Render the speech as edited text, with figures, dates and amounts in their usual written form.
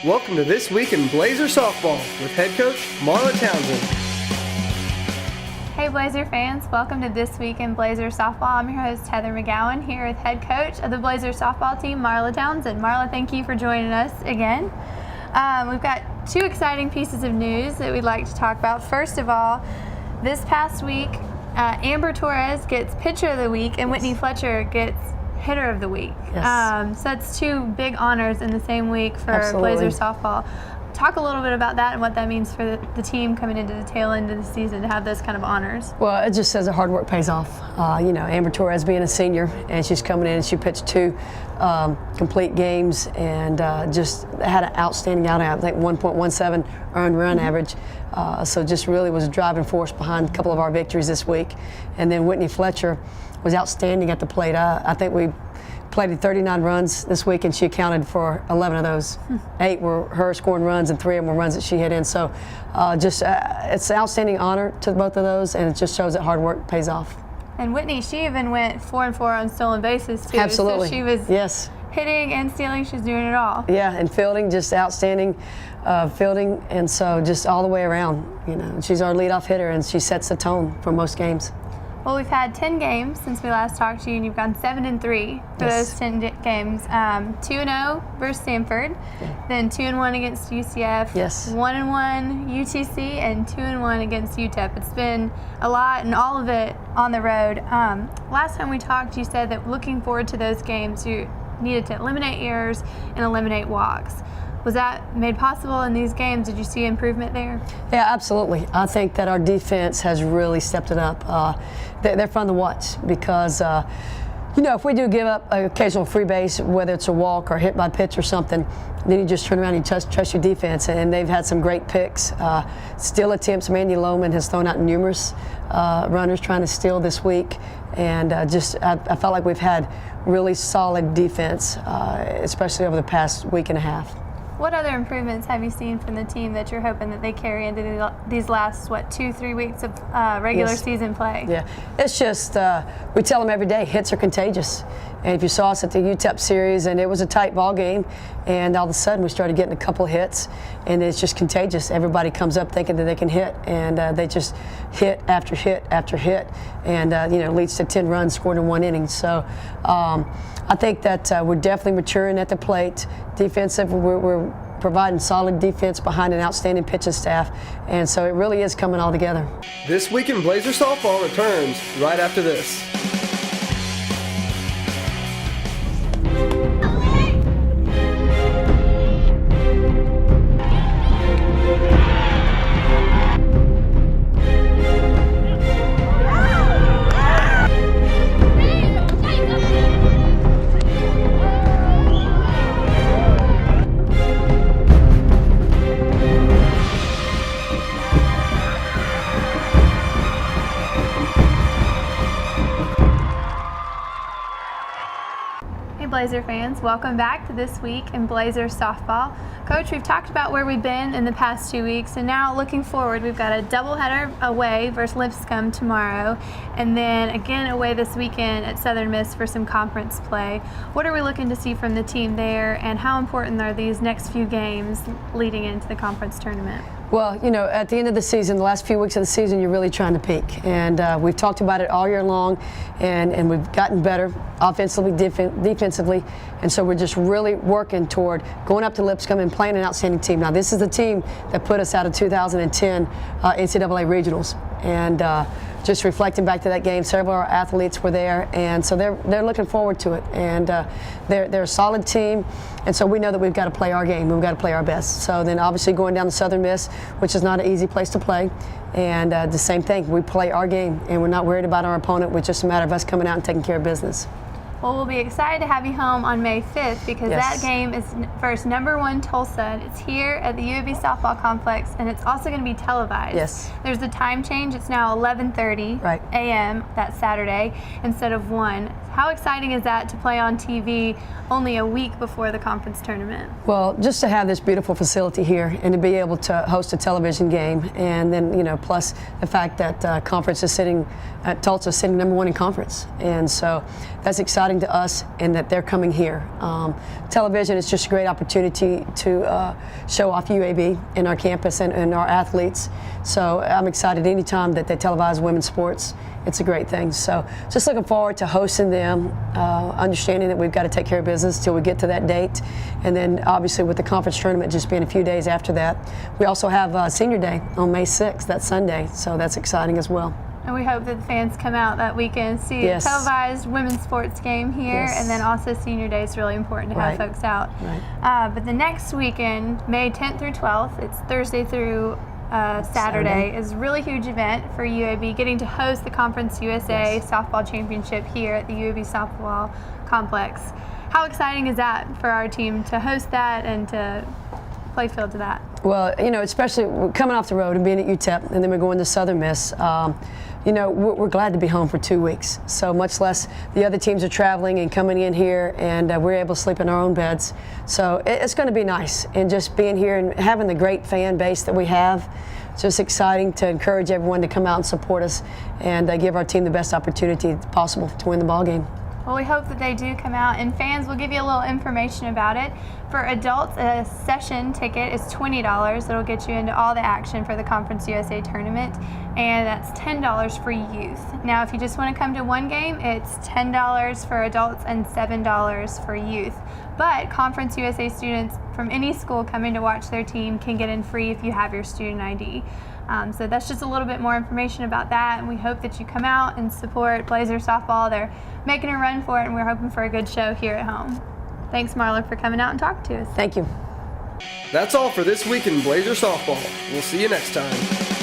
Welcome to This Week in Blazer Softball with Head Coach Marla Townsend. Hey Blazer fans, welcome to This Week in Blazer Softball. I'm your host Heather McGowan here with Head Coach of the Blazer Softball team, Marla Townsend. Marla, thank you for joining us again. We've got two exciting pieces of news that we'd like to talk about. First of all, this past week, Amber Torres gets Pitcher of the Week and Whitney Fletcher gets Hitter of the Week. Yes. So that's two big honors in the same week for Absolutely. Blazer Softball. Talk a little bit about that and what that means for the team coming into the tail end of the season to have those kind of honors. Well, it just says that hard work pays off. Amber Torres being a senior, and she's coming in and she pitched two complete games and just had an outstanding outing. I think 1.17 earned run average. So just really was a driving force behind a couple of our victories this week. And then Whitney Fletcher was outstanding at the plate. I think we played 39 runs this week, and she accounted for 11 of those. 8 were her scoring runs, and 3 of them were runs that she hit in. So it's an outstanding honor to both of those, and it just shows that hard work pays off. And Whitney, she even went 4-4 on stolen bases too. Absolutely. So she was hitting and stealing. She's doing it all. Yeah, and fielding, just outstanding fielding, and so just all the way around. She's our leadoff hitter, and she sets the tone for most games. Well, we've had 10 games since we last talked to you, and you've gone 7-3 for those 10 games. 2-0 versus Stanford, then 2-1 against UCF, 1-1 UTC, and 2-1 against UTEP. It's been a lot, and all of it on the road. Last time we talked, you said that looking forward to those games, you needed to eliminate errors and eliminate walks. Was that made possible in these games? Did you see improvement there? Yeah, absolutely. I think that our defense has really stepped it up. They're fun to watch because, if we do give up an occasional free base, whether it's a walk or hit by pitch or something, then you just turn around and trust your defense. And they've had some great picks. Steal attempts, Mandy Lohman has thrown out numerous runners trying to steal this week. And I felt like we've had really solid defense, especially over the past week and a half. What other improvements have you seen from the team that you're hoping that they carry into these last, 2-3 weeks of regular season play? Yeah, it's just, we tell them every day, hits are contagious. And if you saw us at the UTEP series, and it was a tight ball game, and all of a sudden we started getting a couple hits, and it's just contagious. Everybody comes up thinking that they can hit, and they just hit after hit after hit, and leads to 10 runs scored in one inning. So I think that we're definitely maturing at the plate. Defensive, we're providing solid defense behind an outstanding pitching staff, and so it really is coming all together. This Week in Blazer Softball returns right after this. Blazer fans, welcome back to This Week in Blazer Softball. Coach, we've talked about where we've been in the past 2 weeks, and now looking forward, we've got a doubleheader away versus Lipscomb tomorrow, and then again away this weekend at Southern Miss for some conference play. What are we looking to see from the team there, and how important are these next few games leading into the conference tournament? Well, at the end of the season, the last few weeks of the season, you're really trying to peak. And we've talked about it all year long, and we've gotten better offensively, defensively. And so we're just really working toward going up to Lipscomb and playing an outstanding team. Now, this is the team that put us out of 2010 NCAA regionals. And just reflecting back to that game, several of our athletes were there, and so they're looking forward to it. And they're a solid team, and so we know that we've got to play our game. We've got to play our best. So then obviously going down to Southern Miss, which is not an easy place to play, and the same thing. We play our game, and we're not worried about our opponent. It's just a matter of us coming out and taking care of business. Well, we'll be excited to have you home on May 5th because that game is versus #1 Tulsa. And it's here at the UAB Softball Complex, and it's also going to be televised. Yes. There's a time change. It's now 11:30 a.m. that Saturday instead of 1. How exciting is that to play on TV only a week before the conference tournament? Well, just to have this beautiful facility here and to be able to host a television game, and then plus the fact that conference is sitting at Tulsa, sitting #1 in conference, and so that's exciting. exciting to us and that they're coming here. Television is just a great opportunity to show off UAB and our campus and our athletes. So I'm excited anytime that they televise women's sports. It's a great thing. So just looking forward to hosting them, understanding that we've got to take care of business till we get to that date. And then obviously with the conference tournament just being a few days after that. We also have Senior Day on May 6th, that Sunday. So that's exciting as well. And we hope that the fans come out that weekend, see a televised women's sports game here, and then also Senior Day is really important to have folks out. But the next weekend, May 10th through 12th, it's Thursday through Saturday, is a really huge event for UAB, getting to host the Conference USA Softball Championship here at the UAB Softball Complex. How exciting is that for our team to host that and to play field to that? Well, you know, especially coming off the road and being at UTEP, and then we're going to Southern Miss. You know, we're glad to be home for 2 weeks. So much less the other teams are traveling and coming in here, and we're able to sleep in our own beds. So it's going to be nice, and just being here and having the great fan base that we have. It's just exciting to encourage everyone to come out and support us and give our team the best opportunity possible to win the ball game. Well, we hope that they do come out, and fans will give you a little information about it. For adults, a session ticket is $20. It'll get you into all the action for the Conference USA tournament, and that's $10 for youth. Now, if you just want to come to one game, it's $10 for adults and $7 for youth. But Conference USA students from any school coming to watch their team can get in free if you have your student ID. So that's just a little bit more information about that, and we hope that you come out and support Blazer Softball. They're making a run for it, and we're hoping for a good show here at home. Thanks, Marla, for coming out and talking to us. Thank you. That's all for this week in Blazer Softball. We'll see you next time.